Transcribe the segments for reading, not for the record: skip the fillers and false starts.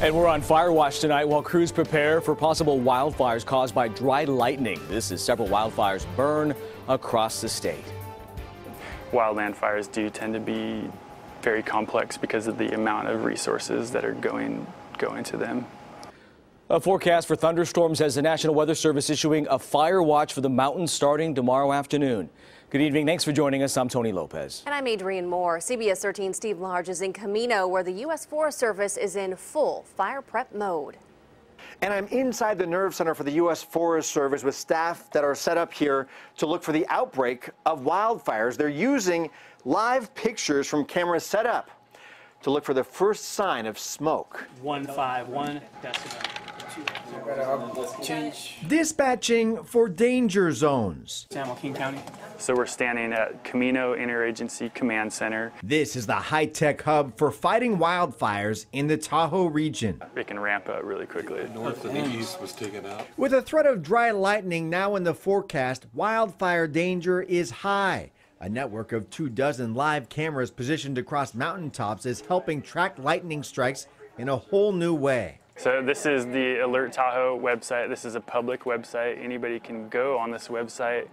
And we're on fire watch tonight while crews prepare for possible wildfires caused by dry lightning. This is several wildfires burn across the state. Wildland fires do tend to be very complex because of the amount of resources that are going to them. A forecast for thunderstorms has the National Weather Service issuing a fire watch for the mountains starting tomorrow afternoon. Good evening. Thanks for joining us. I'm Tony Lopez. And I'm Adrienne Moore. CBS 13 Steve Large is in Camino, where the U.S. Forest Service is in full fire prep mode. And I'm inside the nerve center for the U.S. Forest Service with staff that are set up here to look for the outbreak of wildfires. They're using live pictures from cameras set up to look for the first sign of smoke. 151 decibel. Dispatching for danger zones. San Joaquin County. So we're standing at Camino Interagency Command Center. This is the high-tech hub for fighting wildfires in the Tahoe region. It can ramp up really quickly. North and the east was taken out. With a threat of dry lightning now in the forecast, wildfire danger is high. A network of 24 live cameras positioned across mountaintops is helping track lightning strikes in a whole new way. So this is the Alert Tahoe website. This is a public website. Anybody can go on this website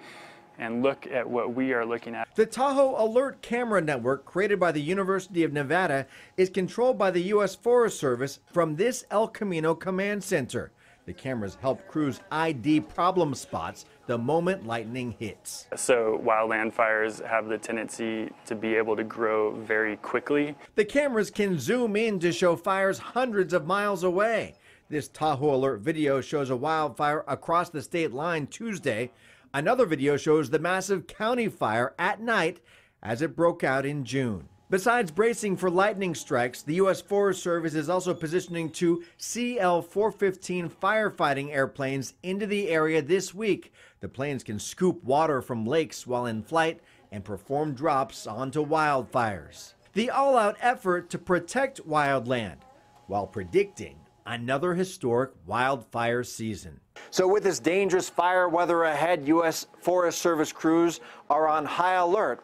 and look at what we are looking at. The Tahoe Alert Camera Network, created by the University of Nevada, is controlled by the U.S. Forest Service from this El Camino Command Center. The cameras help crews ID problem spots the moment lightning hits. So wildland fires have the tendency to be able to grow very quickly. The cameras can zoom in to show fires hundreds of miles away. This Tahoe Alert video shows a wildfire across the state line Tuesday. Another video shows the massive county fire at night as it broke out in June. Besides bracing for lightning strikes, the U.S. Forest Service is also positioning 2 CL-415 firefighting airplanes into the area this week. The planes can scoop water from lakes while in flight and perform drops onto wildfires. The all-out effort to protect wildland while predicting another historic wildfire season. So with this dangerous fire weather ahead, U.S. Forest Service crews are on high alert,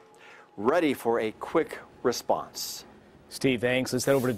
ready for a quick response. Steve, thanks. Let's head over to